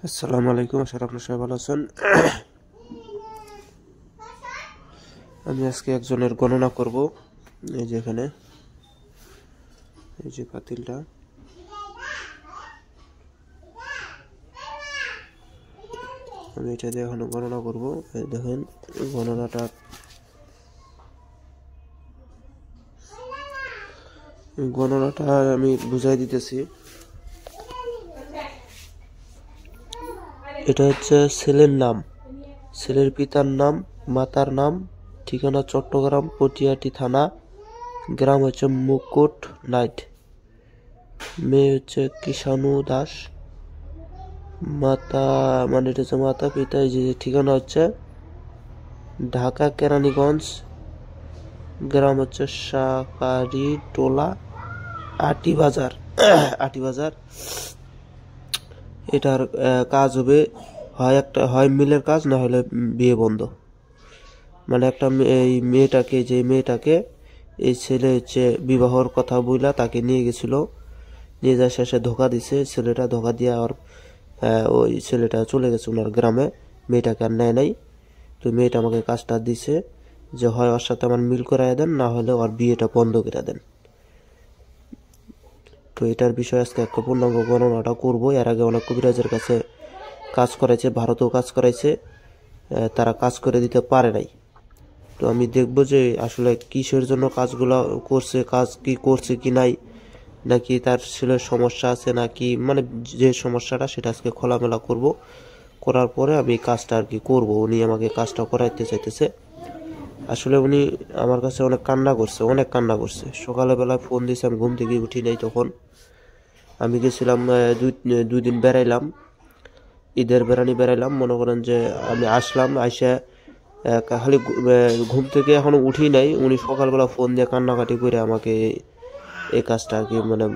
আসসালামু আলাইকুম, আশা করি আপনারা সবাই ভালো আছেন। আমি আজকে একজনের গণনা করব। এই যে এখানে এই যে পাতিলটা, আমি এটা দিয়ে এখন গণনা করব। এই দেখেন গণনাটা আমি বুঝাই দিতেছি। এটা হচ্ছে ছেলের নাম, ছেলের পিতার নাম, মাতার নাম, ঠিকানা চট্টগ্রাম পটিয়াটি থানা, গ্রাম হচ্ছে মুকুট নাইট, মেয়ে হচ্ছে কিষাণু দাস, মাতা মানে এটা হচ্ছে মাতা, পিতা এই যে ঠিকানা হচ্ছে ঢাকা কেরানীগঞ্জ, গ্রাম হচ্ছে শাকারি টোলা, আটি বাজার। আটি বাজার। এটার কাজ হবে হয় মিলের কাজ, না হলে বিয়ে বন্ধ। মানে এই মেয়েটাকে এই ছেলে হচ্ছে বিবাহর কথা বইলা তাকে নিয়ে গেছিল, নিয়ে যায় শেষে ধোকা দিছে ছেলেটা, ধোকা দিয়ে আর ওই ছেলেটা চলে গেছে ওনার গ্রামে, মেয়েটাকে আর নেয় নাই। তো মেয়েটা আমাকে কাজটা দিছে যে হয় ওর সাথে আমার মিল করাই দেন, না হলে ওর বিয়েটা বন্ধ করে দেন। তো এটার বিষয়ে আজকে একটা পূর্ণাঙ্গ গণনাটা করবো। এর আগে অনেক কবিরাজের কাছে কাজ করাইছে, ভারতেও কাজ করাইছে, তারা কাজ করে দিতে পারে নাই। তো আমি দেখবো যে আসলে কিসের জন্য কাজগুলো করছে, কাজ কি করছে কি নাই, নাকি তার ছেলের সমস্যা আছে নাকি, মানে যে সমস্যাটা সেটা আজকে খোলামেলা করব। করার পরে আমি কাজটা আর কি করবো। উনি আমাকে কাজটা করাইতে চাইতেছে। আসলে উনি আমার কাছে অনেক কান্না করছে। সকালবেলায় ফোন দিয়েছে, আমি ঘুম থেকে উঠি নাই তখন। আমি গেছিলাম দুই দিন বেড়াইলাম, ঈদের বেড়াইলাম। মনে করেন যে আমি আসলাম, আইসা খালি ঘুম থেকে এখনো উঠি নাই, উনি সকালবেলা ফোন দিয়ে কান্নাকাটি করে আমাকে এই কাজটা আর কি মানে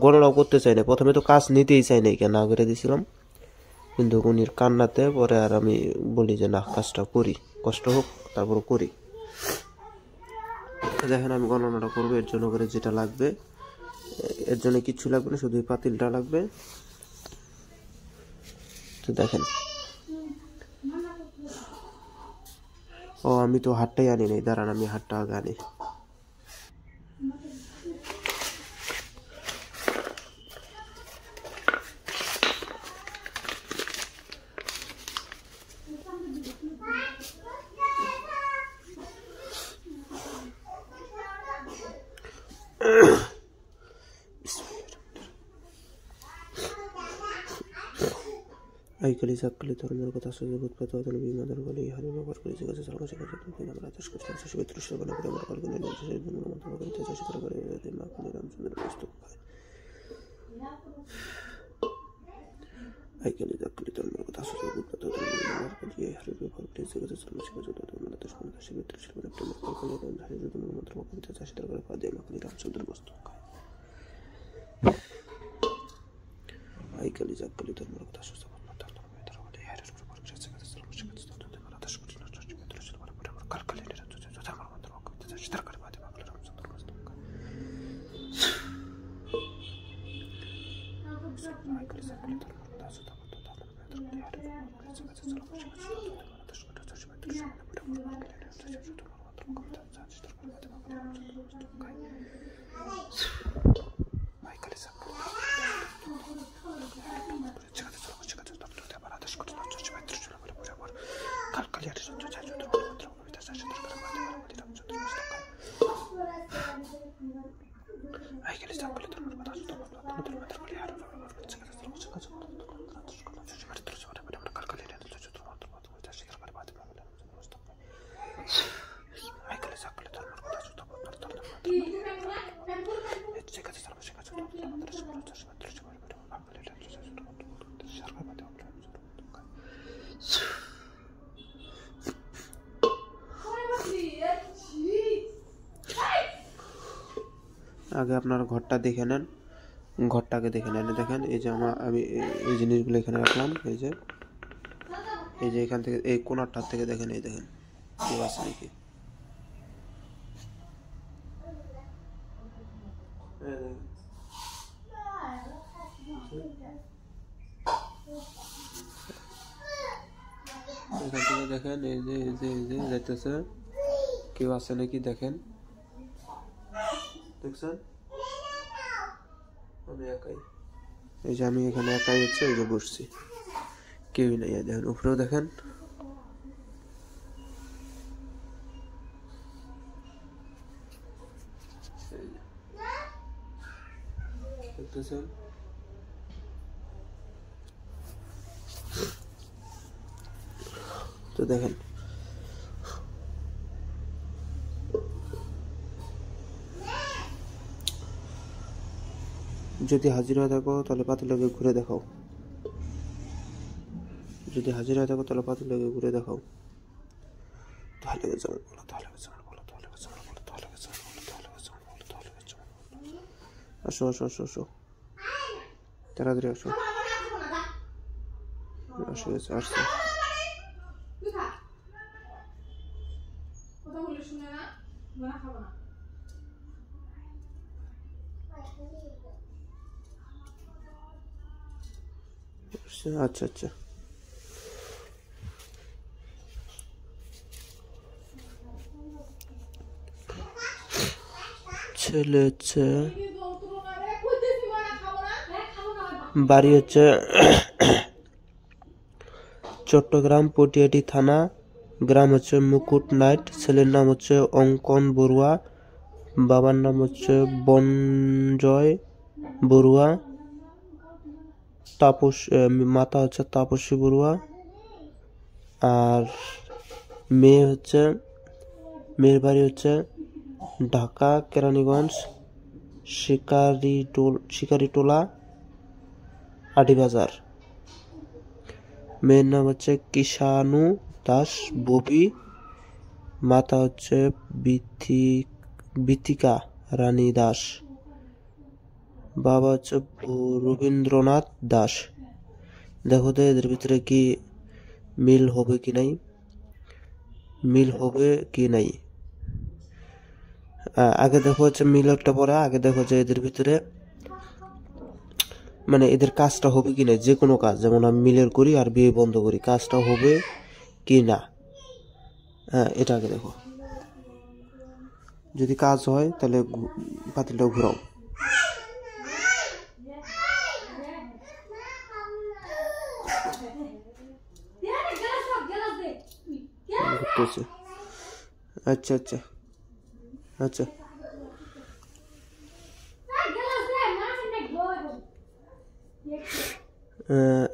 গণনাও করতে চাই না। প্রথমে তো কাজ নিতেই চাই নাই, কেন না করে দিয়েছিলাম, কিন্তু উনির কান্নাতে পরে আর আমি বলি যে না, কাজটা করি, কষ্ট হোক তারপর করি। দেখেন আমি গণনাটা করবো। এর জন্য করে যেটা লাগবে, এর জন্য কিচ্ছু লাগবে না, শুধু পাতিলটা লাগবে। তো দেখেন, আমি তো হাতটাই আনি নাই, দাঁড়ান আমি হাতটা আগে আনি। আইকালি সাককালি ধর্মের কথা সুযোগ উৎপাদ হতন বিমাদের বলে ইহারে ব্যবহার করে জিজ্ঞাসা চালানো শেখাচ্ছে। তুমি আমরা আদেশ করছি আশা বিত্রুষ বলে করে আমরা কলকাতা নিয়ে সেই জন্য মন্ত্র করতে চাষি তারা করে মাখনি রামচন্দ্র পুস্তক হয়। আইকালি সাককালি ধর্মের কথা সুযোগ উৎপাদ হতন বিমাদের বলে ইহারে ব্যবহার করে জিজ্ঞাসা চালানো শেখাচ্ছে। তুমি আদেশ করতে চাষি বিত্রুষ বলে করে আমরা কলকাতা নিয়ে সেই জন্য মন্ত্র করতে চাষি তারা করে মাখনি রামচন্দ্র পুস্তক হয়। আইকালি সাককালি ধর্মের কথা সুযোগ আগে আপনার ঘরটা দেখে নেন, ঘরটাকে দেখে নেন। দেখেন এই যে আমি এই জিনিসগুলো এখানে রাখলাম, এই যে এখান থেকে এই কোণারটার থেকে দেখেন, এই দেখেন কেউ আছে নাকি। এখান থেকে দেখেন এই যে যাইতেছে, কেউ আছে নাকি দেখেন, দেখছেন আমি একাই, এই যে আমি এখানে একাই হচ্ছে এই যে বসছি, কেউই নাই। দেখেন উপরেও দেখেন, দেখতেছেন তো। দেখেন যদি হাজির হয়ে থাকো তাহলে পাতিলাকে ঘুরে দেখাও, যদি হাজির হয়ে থাকো তাহলে পাতিলাকে ঘুরে দেখাও। আসো আসো আসো আসো, তাড়াতাড়ি আসো, আসো আসছো। আচ্ছা আচ্ছা, ছেলে হচ্ছে বাড়ি হচ্ছে চট্টগ্রাম পটিয়াটি থানা, গ্রাম হচ্ছে মুকুট নাইট, ছেলের নাম হচ্ছে অঙ্কন বড়ুয়া, বাবার নাম হচ্ছে বনজয় বড়ুয়া, তাপস মাতা হচ্ছে তাপসী বড়ুয়া, আর মেয়ের বাড়ি হচ্ছে ঢাকা কেরানীগঞ্জ শিকারিটোলা আড়িবাজার। মেয়ের নাম হচ্ছে কিষাণু দাস ববি, মাতা হচ্ছে বিথিকা রানী দাস, বাবা হচ্ছে রবীন্দ্রনাথ দাস। দেখো তো এদের ভিতরে কি মিল হবে কি নাই। আগে দেখো হচ্ছে মিল একটা পরে, আগে দেখো যে এদের ভিতরে মানে এদের কাজটা হবে কি না, যে কোনো কাজ, যেমন আমি মিলের করি আর বিয়ে বন্ধ করি, কাজটা হবে কি না, হ্যাঁ এটা আগে দেখো। যদি কাজ হয় তাহলে পাতিলটা ঘুরাও। আচ্ছা আচ্ছা আচ্ছা,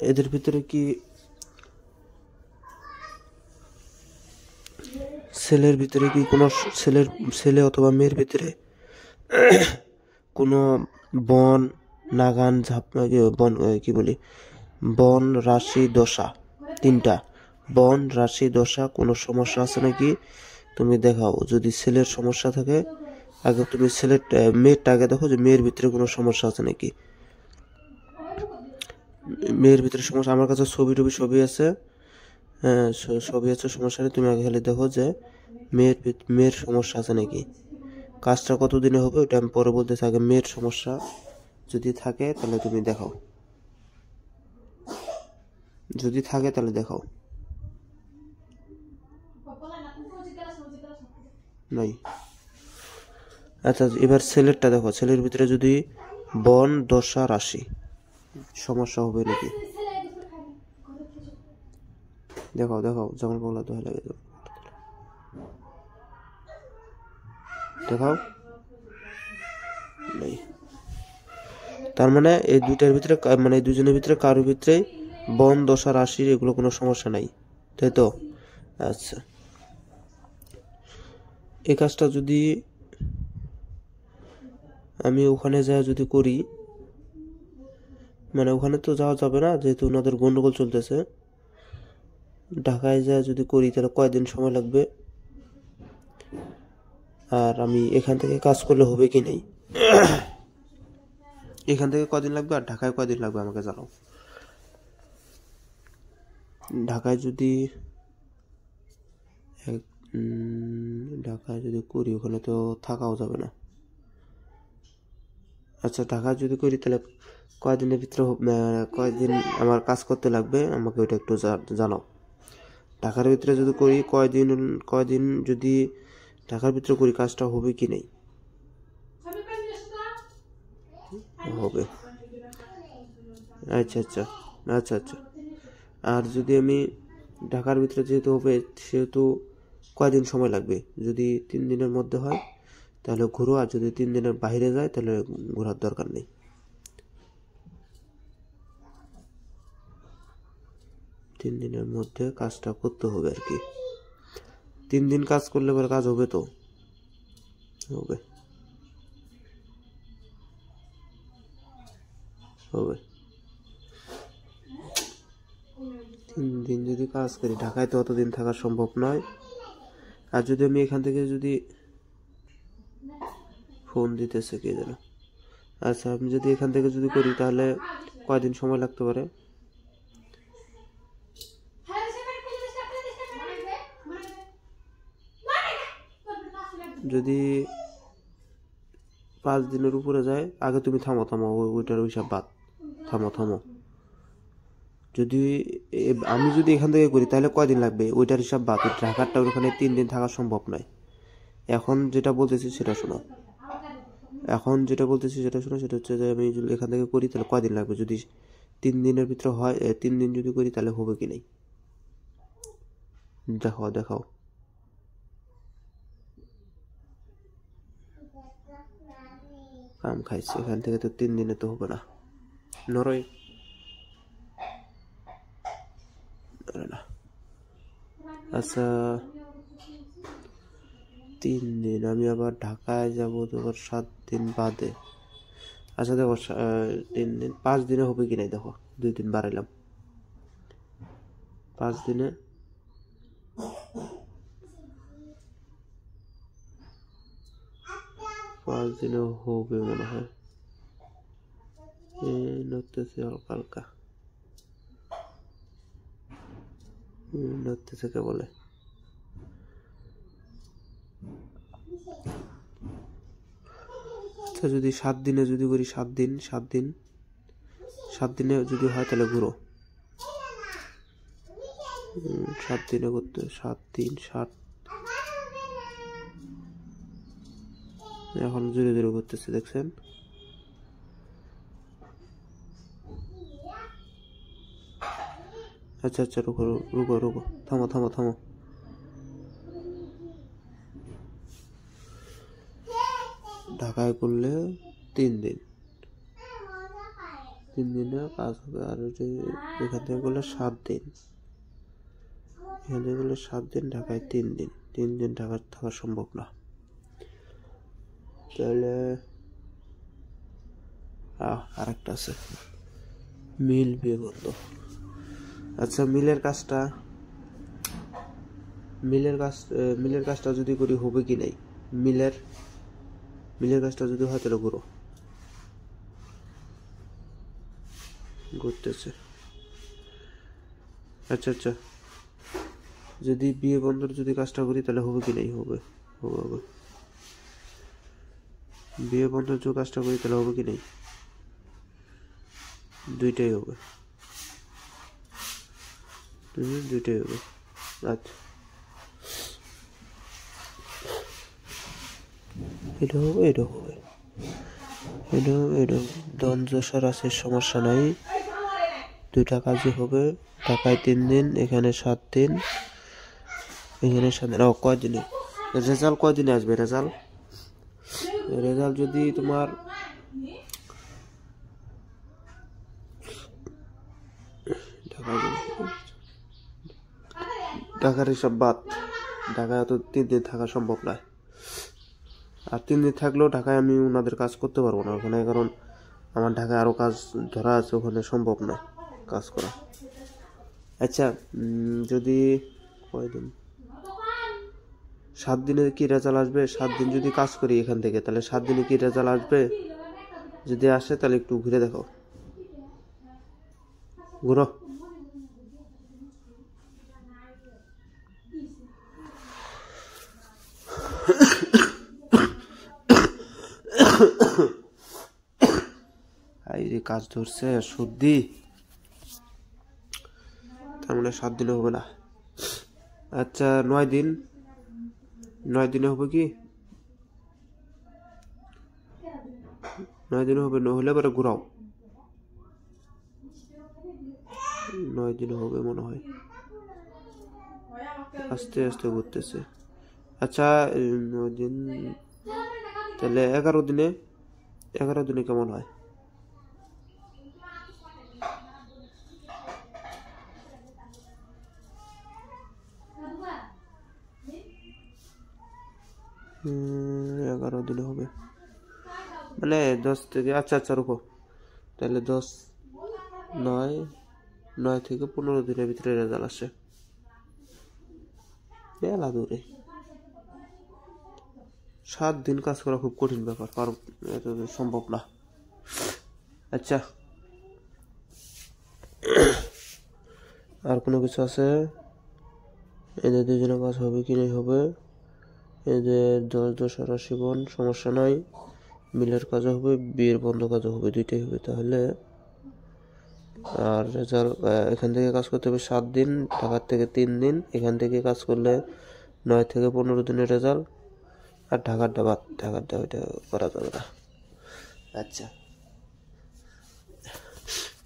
এদের ভিতরে কি ছেলের ভিতরে কি কোনো ছেলে অথবা মেয়ের ভিতরে কোনো বন নাগান বন কি বলি বন রাশি দশা, তিনটা বন রাশি দশা কোনো সমস্যা আছে নাকি তুমি দেখাও। যদি ছেলের সমস্যা থাকে আগে তুমি মেয়েরটা আগে দেখো যে মেয়ের ভিতরে কোনো সমস্যা আছে নাকি। মেয়ের ভিতরে সমস্যা, আমার কাছে ছবি সবই আছে, হ্যাঁ সবই আছে, সমস্যা নেই। তুমি আগে খালি দেখো যে মেয়ের সমস্যা আছে নাকি। কাজটা কতদিনে হবে ওটা আমি পরে বলতেছি, আগে মেয়ের সমস্যা যদি থাকে তাহলে তুমি দেখাও, যদি থাকে তাহলে দেখাও। নাই, আচ্ছা এবার ছেলেরটা দেখো, ছেলের ভিতরে যদি বন দশা রাশি সমস্যা হবে নাকি দেখাও। যখন বলা তো লাগে দেখাও। নাই, তার মানে এই দুইটার ভিতরে মানে এই দুজনের ভিতরে কারোর ভিতরে বন দশা রাশির এগুলো কোনো সমস্যা নাই, তাই তো? আচ্ছা, এই কাজটা যদি আমি ওখানে যদি করি, মানে ওখানে তো যাওয়া যাবে না যেহেতু ওনাদের গন্ডগোল চলতেছে, ঢাকায় যদি করি তাহলে কয়দিন সময় লাগবে, আর আমি এখান থেকে কাজ করলে হবে কি নাই, এখান থেকে কদিন লাগবে আর ঢাকায় কয়দিন লাগবে আমাকে জানাও। ঢাকায় যদি করি ওখানে তো থাকাও যাবে না। আচ্ছা ঢাকায় যদি করি তাহলে কয়দিনের ভিতরে কয়দিন আমার কাজ করতে লাগবে আমাকে ওইটা একটু জানাও, ঢাকার ভিতরে যদি করি কয়দিন যদি ঢাকার ভিতরে করি কাজটা হবে কি নেই? হবে। আচ্ছা আচ্ছা আচ্ছা আচ্ছা। আর যদি আমি ঢাকার ভিতরে যেহেতু হবে সেহেতু কয়দিন সময় লাগবে? যদি 3 দিনের মধ্যে হয় তাহলে ঘুরো, আর যদি 3 দিনের বাইরে যায় তাহলে ঘোরার দরকার নেই। 3 দিনের মধ্যে কাজটা করতে হবে আর কি। 3 দিন কাজ করলে পরে কাজ হবে তো? হবে হবে। 3 দিন যদি কাজ করি, ঢাকায় তো অতদিন থাকা সম্ভব নয়। আর যদি আমি এখান থেকে যদি ফোন দিতেছে কে যেন, আচ্ছা আমি যদি এখান থেকে যদি করি তাহলে কয়দিন সময় লাগতে পারে? যদি 5 দিনের উপরে যায়, আগে তুমি থামো ওইটার হিসাব বাদ, থামো। যদি আমি যদি এখান থেকে করি তাহলে কয়দিন লাগবে ওইটার হিসাব বাদ। ঢাকারটা ওখানে 3 দিন থাকা সম্ভব নয়। এখন যেটা বলতেছি সেটা শোনো, সেটা হচ্ছে যে আমি যদি এখান থেকে করি তাহলে কয়দিন লাগবে, যদি 3 দিনের ভিতরে হয়, 3 দিন যদি করি তাহলে হবে কি নাই? দেখাও। কাম খাইছে, এখান থেকে তো 3 দিনে তো হবে না। নরই না। আচ্ছা 3 দিন, আমি আবার ঢাকায় যাবো তোমার 7 দিন বাদে। আচ্ছা দেখো 3 দিন 5 দিনে হবে কি নাই দেখো, 2 দিন বাড়াইলাম। 5 দিনে হবে মনে হয়। নড়তেছে হালকা নড়তেছে কে বলে? আচ্ছা যদি 7 দিনে যদি করি, 7 দিনে যদি হয় তাহলে ঘুরো। 7 দিনে করতে 7 দিন 7, এখন জোরে করতেছে দেখছেন? আচ্ছা রুকো, থামো। ঢাকায় করলে 3 দিন, 3 দিনে কাজ হবে। আর এখান থেকে করলে 7 দিন, ঢাকায় 3 দিন ঢাকায় থাকা সম্ভব না। তাহলে আরেকটা আছে, মিল বিয়ে বন্ধ। আচ্ছা মিলের কাজটা যদি করি হবে কি নাই? মিলের কাজটা যদি হয় তাহলে ঘুরতেছে। আচ্ছা যদি বিয়ে বন্ধর যদি কাজটা করি তাহলে হবে কি নাই? হবে। বিয়ে বন্ধর যে কাজটা করি তাহলে হবে কি নাই? দুইটাই হবে। আচ্ছা এটা হবে দঞ্জসার আছে, সমস্যা নাই। 2টা কাজই হবে। ঢাকায় 3 দিন, এখানে 7 দিন, এখানে 7 দিন। কয়দিনে রেজাল্ট কয়দিনে আসবে? রেজাল্ট যদি তোমার ঢাকার হিসাব বাদ, ঢাকায় তো 3 দিন থাকা সম্ভব নয়। আর 3 দিন থাকলেও ঢাকায় আমি ওনাদের কাজ করতে পারবো না ওখানে, কারণ আমার ঢাকায় আরো কাজ ধরা আছে, ওখানে সম্ভব নয় কাজ করা। আচ্ছা যদি কয়দিন, 7 দিনে কি রেজাল্ট আসবে? 7 দিন যদি কাজ করি এখান থেকে তাহলে 7 দিনে কি রেজাল্ট আসবে? যদি আসে তাহলে একটু ঘুরে দেখো, ঘুরো। কাজ ধরছে সর্দি, তার মানে 7 দিনে হবে না। আচ্ছা 9 দিন, 9 দিনে হবে কি? 9 দিনে হবে, না হলে এবারে ঘুরাও। 9 দিনে হবে মনে হয়, আস্তে আস্তে ঘুরতেছে। আচ্ছা 9 দিন, তাহলে 11 দিনে, 11 দিনে কেমন হয়? হুম, 11 দিনে হবে মানে 10 থেকে, আচ্ছা আচ্ছা রুকো, তাহলে 10, 9, 9 থেকে 15 দিনের ভিতরে রেজাল্ট আসে। মেলা দূরে 7 দিন কাজ করা খুব কঠিন ব্যাপার, কারণ এটা তো সম্ভব না। আচ্ছা আর কোনো কিছু আছে? এদের দুজনে কাজ হবে কি নাই হবে? এদের 10 80 বন, সমস্যা নাই। মিলের কাজও হবে, বিয়ের বন্ধ কাজও হবে, দুইটাই হবে তাহলে। আর রেজাল্ট এখান থেকে কাজ করতে হবে 7 দিন, ঢাকার থেকে 3 দিন। এখান থেকে কাজ করলে 9 থেকে 15 দিনের রেজাল্ট। আর ঢাকারটা বাদ, ঢাকারটা ওইটা করা যাবে না। আচ্ছা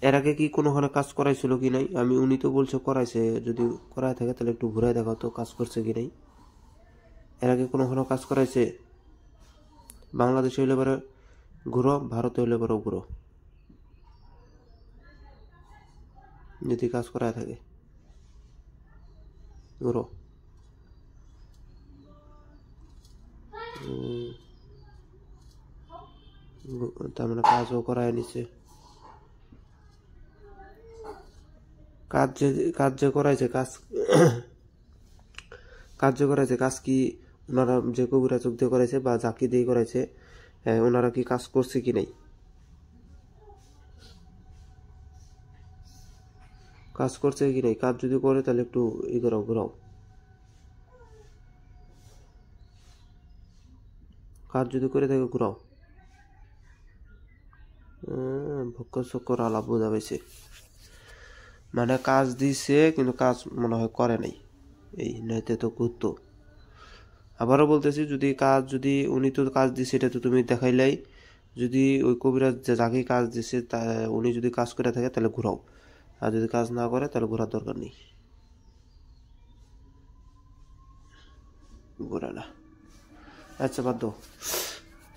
এর আগে কি কোনো হলে কাজ করাইছিল কি নাই? উনি তো বলছে করাইছে, যদি করাই থাকে তাহলে একটু ঘুরাই দেখাও তো কাজ করছে কি নাই। এর আগে কোনো হলে কাজ করাইছে? বাংলাদেশে হইলে পরে ঘুরো, ভারতে হইলে পরেও ঘুরো, যদি কাজ করাই থাকে ঘুরো। তার মানে কাজও করায় নিছে। কাজ যে করাইছে, কাজ যে করাইছে, কাজ কি ওনারা যে কবিরা চোখ দিয়ে করাইছে বা জাকি দিয়ে করাইছে, ওনারা কি কাজ করছে কি নাই? কাজ করছে কি নাই? কাজ যদি করে তাহলে একটু ই করো, ঘুরাও। কাজ যদি করে থাকে ঘুরাও। ভক্কর চক্কর আলাপ বোঝা পেয়েছে, মানে কাজ দিছে কিন্তু কাজ মনে হয় করে নাই, এই নাইতে তো ঘুরতো। আবারও বলতেছি, যদি উনি তো কাজ দিছে এটা তো তুমি দেখাইলাই, যদি ওই কবিরাজ যাকে কাজ দিছে তা উনি যদি কাজ করে থাকে তাহলে ঘুরাও, আর যদি কাজ না করে তাহলে ঘোরার দরকার নেই, ঘোরা না। আচ্ছা বাদ দাও,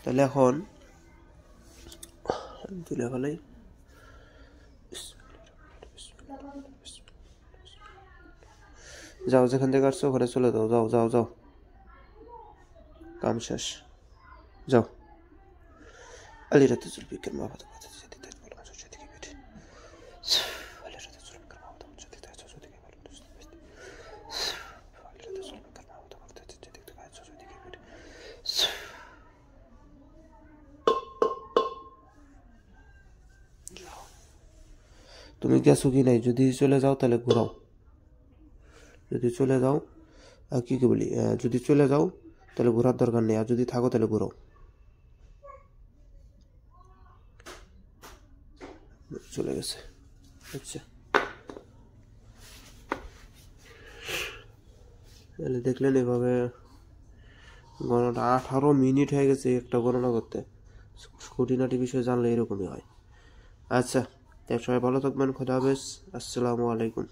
তাহলে এখন তুলে ফেলাই। যাও, যেখান থেকে আসছো ঘরে চলে যাও, যাও যাও যাও, কাম শেষ, যাও। আলিরাতে চলবি কেন বাবা, তুমি গেছো কি নাই? যদি চলে যাও তাহলে ঘুরাও, যদি চলে যাও কি কি বলি, যদি চলে যাও তাহলে ঘোরার দরকার নেই, আর যদি থাকো তাহলে ঘুরাও। চলে গেছে। আচ্ছা তাহলে দেখলেন, এভাবে গণনা 18 মিনিট হয়ে গেছে একটা গণনা করতে। খুঁটিনাটি বিষয় জানলে এরকমই হয়। আচ্ছা সবাই ভালো থাকবেন, খোদা হাফেজ, আসসালামু আলাইকুম।